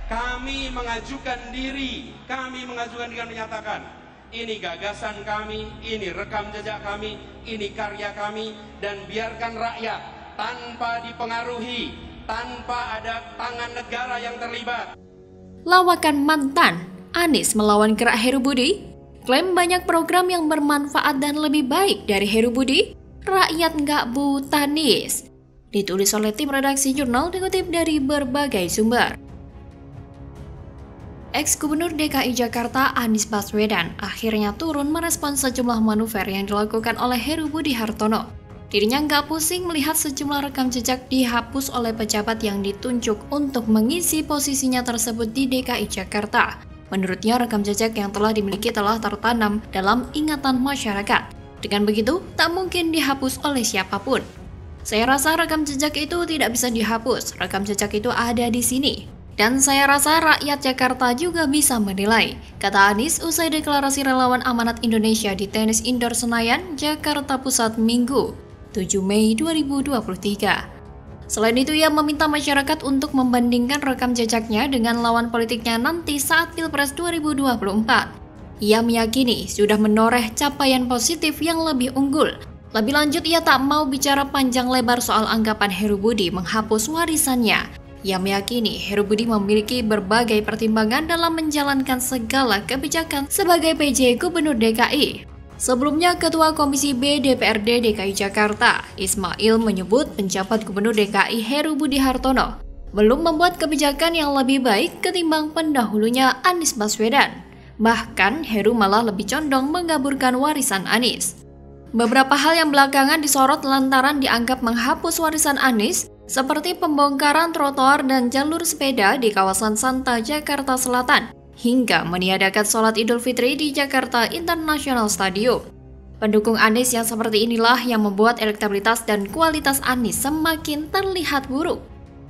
Kami mengajukan diri dengan menyatakan, ini gagasan kami, ini rekam jejak kami, ini karya kami, dan biarkan rakyat tanpa dipengaruhi, tanpa ada tangan negara yang terlibat. Lawakan mantan, Anies melawan gerak Heru Budi. Klaim banyak program yang bermanfaat dan lebih baik dari Heru Budi. Rakyat nggak buta Nis. Ditulis oleh tim redaksi jurnal, dikutip dari berbagai sumber. Ex-Gubernur DKI Jakarta Anies Baswedan akhirnya turun merespons sejumlah manuver yang dilakukan oleh Heru Budi Hartono. Dirinya nggak pusing melihat sejumlah rekam jejak dihapus oleh pejabat yang ditunjuk untuk mengisi posisinya tersebut di DKI Jakarta. Menurutnya, rekam jejak yang telah dimiliki telah tertanam dalam ingatan masyarakat. Dengan begitu, tak mungkin dihapus oleh siapapun. Saya rasa rekam jejak itu tidak bisa dihapus, rekam jejak itu ada di sini. Dan saya rasa rakyat Jakarta juga bisa menilai, kata Anies usai deklarasi relawan amanat Indonesia di Tenis Indoor Senayan, Jakarta Pusat Minggu, 7 Mei 2023. Selain itu, ia meminta masyarakat untuk membandingkan rekam jejaknya dengan lawan politiknya nanti saat Pilpres 2024. Ia meyakini sudah menoreh capaian positif yang lebih unggul. Lebih lanjut, ia tak mau bicara panjang lebar soal anggapan Heru Budi menghapus warisannya. Ia meyakini Heru Budi memiliki berbagai pertimbangan dalam menjalankan segala kebijakan sebagai PJ Gubernur DKI. Sebelumnya, Ketua Komisi B DPRD DKI Jakarta, Ismail, menyebut penjabat Gubernur DKI Heru Budi Hartono belum membuat kebijakan yang lebih baik ketimbang pendahulunya Anies Baswedan. Bahkan, Heru malah lebih condong mengaburkan warisan Anies. Beberapa hal yang belakangan disorot lantaran dianggap menghapus warisan Anies, seperti pembongkaran trotoar dan jalur sepeda di kawasan Santa, Jakarta Selatan, hingga meniadakan sholat Idul Fitri di Jakarta International Stadium. Pendukung Anies yang seperti inilah yang membuat elektabilitas dan kualitas Anies semakin terlihat buruk.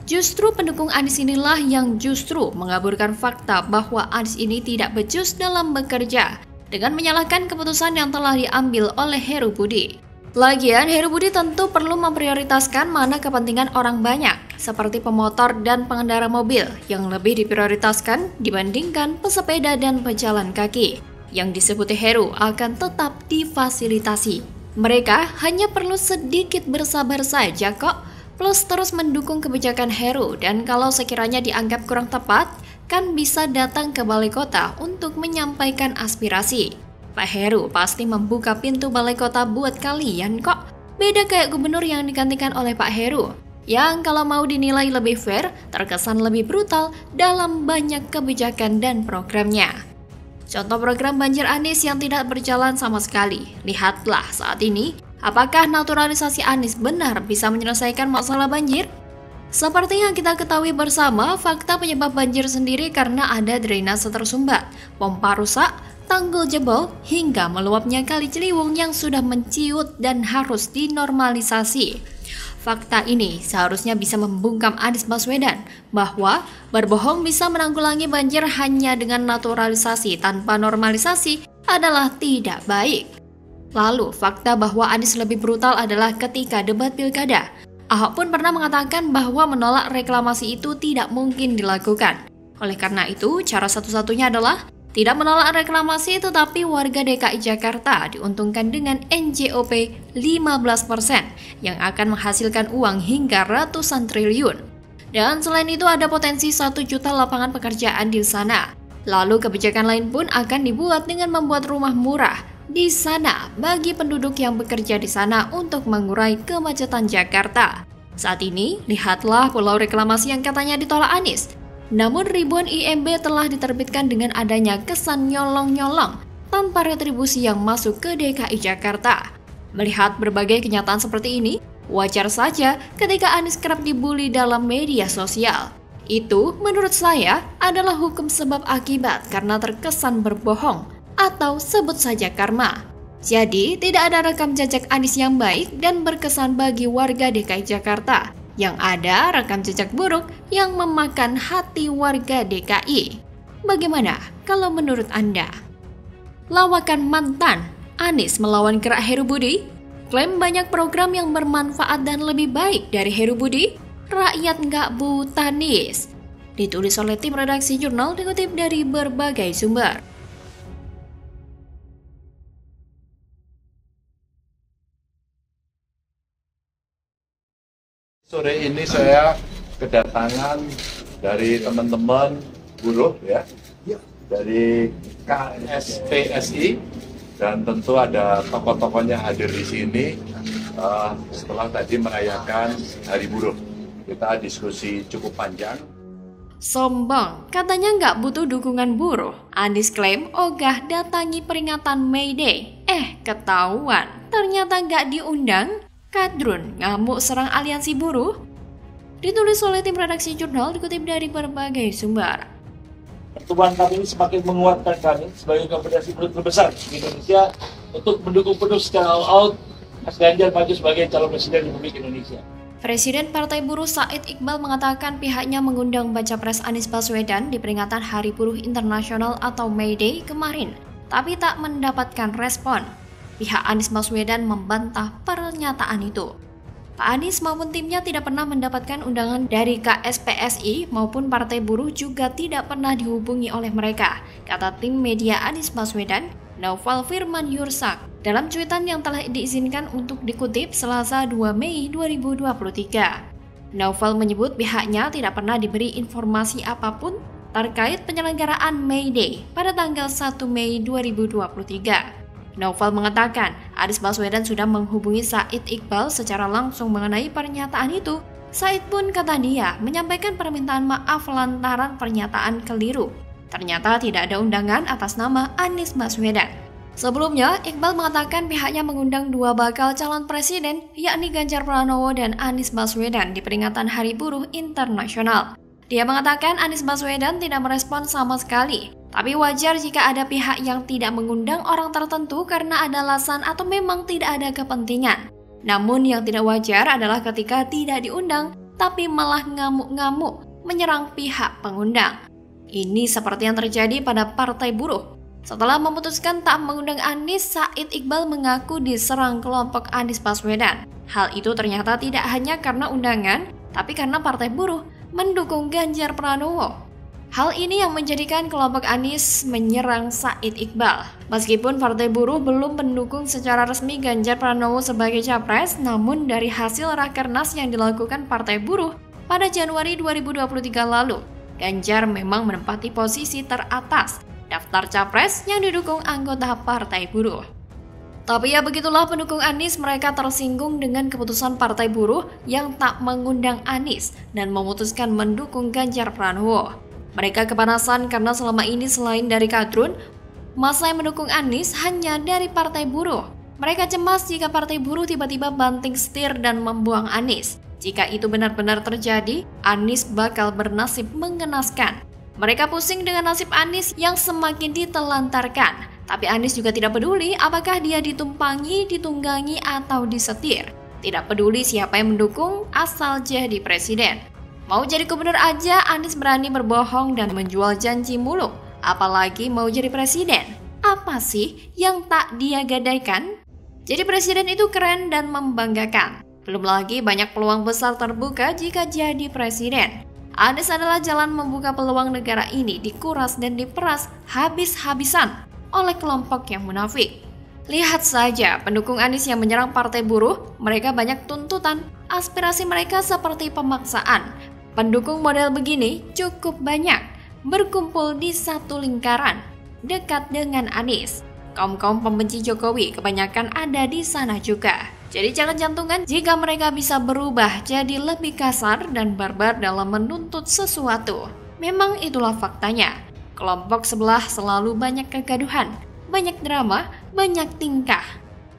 Justru pendukung Anies inilah yang justru mengaburkan fakta bahwa Anies ini tidak becus dalam bekerja, dengan menyalahkan keputusan yang telah diambil oleh Heru Budi. Lagian, Heru Budi tentu perlu memprioritaskan mana kepentingan orang banyak, seperti pemotor dan pengendara mobil, yang lebih diprioritaskan dibandingkan pesepeda dan pejalan kaki. Yang disebut Heru akan tetap difasilitasi. Mereka hanya perlu sedikit bersabar saja kok, plus terus mendukung kebijakan Heru, dan kalau sekiranya dianggap kurang tepat, kan bisa datang ke balai kota untuk menyampaikan aspirasi. Pak Heru pasti membuka pintu balai kota buat kalian kok. Beda kayak gubernur yang digantikan oleh Pak Heru, yang kalau mau dinilai lebih fair, terkesan lebih brutal dalam banyak kebijakan dan programnya. Contoh program banjir Anies yang tidak berjalan sama sekali. Lihatlah saat ini, apakah naturalisasi Anies benar bisa menyelesaikan masalah banjir? Seperti yang kita ketahui bersama, fakta penyebab banjir sendiri karena ada drainase tersumbat, pompa rusak, tanggul jebol, hingga meluapnya Kali Ciliwung yang sudah menciut dan harus dinormalisasi. Fakta ini seharusnya bisa membungkam Anies Baswedan bahwa berbohong bisa menanggulangi banjir hanya dengan naturalisasi tanpa normalisasi adalah tidak baik. Lalu, fakta bahwa Anies lebih brutal adalah ketika debat pilkada. Ahok pun pernah mengatakan bahwa menolak reklamasi itu tidak mungkin dilakukan. Oleh karena itu, cara satu-satunya adalah tidak menolak reklamasi, tetapi warga DKI Jakarta diuntungkan dengan NJOP 15% yang akan menghasilkan uang hingga ratusan triliun. Dan selain itu ada potensi 1 juta lapangan pekerjaan di sana. Lalu kebijakan lain pun akan dibuat dengan membuat rumah murah di sana bagi penduduk yang bekerja di sana untuk mengurai kemacetan Jakarta. Saat ini, lihatlah pulau reklamasi yang katanya ditolak Anies. Namun ribuan IMB telah diterbitkan dengan adanya kesan nyolong-nyolong tanpa retribusi yang masuk ke DKI Jakarta. Melihat berbagai kenyataan seperti ini, wajar saja ketika Anies kerap dibully dalam media sosial. Itu menurut saya adalah hukum sebab akibat karena terkesan berbohong atau sebut saja karma. Jadi tidak ada rekam jejak Anies yang baik dan berkesan bagi warga DKI Jakarta. Yang ada rekam jejak buruk yang memakan hati warga DKI. Bagaimana kalau menurut Anda? Lawakan mantan, Anies melawan gerak Heru Budi. Klaim banyak program yang bermanfaat dan lebih baik dari Heru Budi. Rakyat nggak buta Anies. Ditulis oleh tim redaksi jurnal dikutip dari berbagai sumber. Sore ini saya kedatangan dari teman-teman buruh ya, dari KSPSI, dan tentu ada tokoh-tokohnya hadir di sini setelah tadi merayakan Hari Buruh. Kita diskusi cukup panjang. Sombong, katanya nggak butuh dukungan buruh. Anies klaim ogah datangi peringatan May Day. Ketahuan, ternyata nggak diundang. Kadrun ngamuk serang aliansi buruh. Ditulis oleh tim redaksi jurnal dikutip dari berbagai sumber. Pertemuan kami ini semakin menguatkan kami sebagai konfederasi buruh terbesar di Indonesia untuk mendukung penuh secara all out Mas Ganjar maju sebagai calon presiden Republik Indonesia. Presiden Partai Buruh Said Iqbal mengatakan pihaknya mengundang Baca Pres Anies Baswedan di peringatan Hari Buruh Internasional atau May Day kemarin, tapi tak mendapatkan respon. Pihak Anies Baswedan membantah pernyataan itu. Pak Anies maupun timnya tidak pernah mendapatkan undangan dari KSPSI maupun Partai Buruh juga tidak pernah dihubungi oleh mereka, kata tim media Anies Baswedan, Naufal Firman Yursak, dalam cuitan yang telah diizinkan untuk dikutip Selasa 2 Mei 2023. Naufal menyebut pihaknya tidak pernah diberi informasi apapun terkait penyelenggaraan May Day pada tanggal 1 Mei 2023. Naufal mengatakan, Anies Baswedan sudah menghubungi Said Iqbal secara langsung mengenai pernyataan itu. Said pun, kata dia, menyampaikan permintaan maaf lantaran pernyataan keliru. Ternyata tidak ada undangan atas nama Anies Baswedan. Sebelumnya, Iqbal mengatakan pihaknya mengundang dua bakal calon presiden, yakni Ganjar Pranowo dan Anies Baswedan di peringatan Hari Buruh Internasional. Dia mengatakan Anies Baswedan tidak merespon sama sekali. Tapi wajar jika ada pihak yang tidak mengundang orang tertentu karena ada alasan atau memang tidak ada kepentingan. Namun yang tidak wajar adalah ketika tidak diundang, tapi malah ngamuk-ngamuk menyerang pihak pengundang. Ini seperti yang terjadi pada Partai Buruh. Setelah memutuskan tak mengundang Anies, Said Iqbal mengaku diserang kelompok Anies Baswedan. Hal itu ternyata tidak hanya karena undangan, tapi karena Partai Buruh mendukung Ganjar Pranowo. Hal ini yang menjadikan kelompok Anies menyerang Said Iqbal. Meskipun Partai Buruh belum mendukung secara resmi Ganjar Pranowo sebagai capres, namun dari hasil rakernas yang dilakukan Partai Buruh pada Januari 2023 lalu, Ganjar memang menempati posisi teratas daftar capres yang didukung anggota Partai Buruh. Tapi ya begitulah pendukung Anies, mereka tersinggung dengan keputusan Partai Buruh yang tak mengundang Anies dan memutuskan mendukung Ganjar Pranowo. Mereka kepanasan karena selama ini selain dari Kadrun, masa yang mendukung Anies hanya dari Partai Buruh. Mereka cemas jika Partai Buruh tiba-tiba banting setir dan membuang Anies. Jika itu benar-benar terjadi, Anies bakal bernasib mengenaskan. Mereka pusing dengan nasib Anies yang semakin ditelantarkan. Tapi Anies juga tidak peduli apakah dia ditumpangi, ditunggangi, atau disetir. Tidak peduli siapa yang mendukung, asal jadi presiden. Mau jadi gubernur aja, Anies berani berbohong dan menjual janji muluk. Apalagi mau jadi presiden. Apa sih yang tak dia gadaikan? Jadi presiden itu keren dan membanggakan. Belum lagi banyak peluang besar terbuka jika jadi presiden. Anies adalah jalan membuka peluang negara ini dikuras dan diperas habis-habisan oleh kelompok yang munafik. Lihat saja pendukung Anies yang menyerang Partai Buruh, mereka banyak tuntutan, aspirasi mereka seperti pemaksaan. Pendukung model begini cukup banyak, berkumpul di satu lingkaran, dekat dengan Anies. Kaum-kaum pembenci Jokowi kebanyakan ada di sana juga. Jadi jangan jantungan jika mereka bisa berubah jadi lebih kasar dan barbar dalam menuntut sesuatu. Memang itulah faktanya. Kelompok sebelah selalu banyak kegaduhan, banyak drama, banyak tingkah.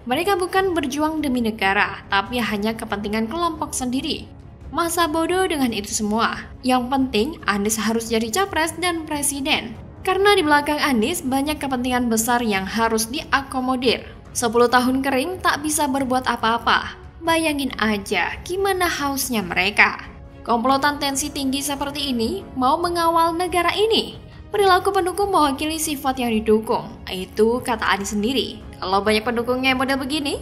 Mereka bukan berjuang demi negara, tapi hanya kepentingan kelompok sendiri. Masa bodoh dengan itu semua. Yang penting Anies harus jadi capres dan presiden. Karena di belakang Anies banyak kepentingan besar yang harus diakomodir. 10 tahun kering tak bisa berbuat apa-apa. Bayangin aja gimana hausnya mereka. Komplotan tensi tinggi seperti ini mau mengawal negara ini. Perilaku pendukung mewakili sifat yang didukung. Itu kata Anies sendiri. Kalau banyak pendukungnya model begini,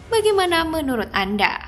bagaimana menurut Anda?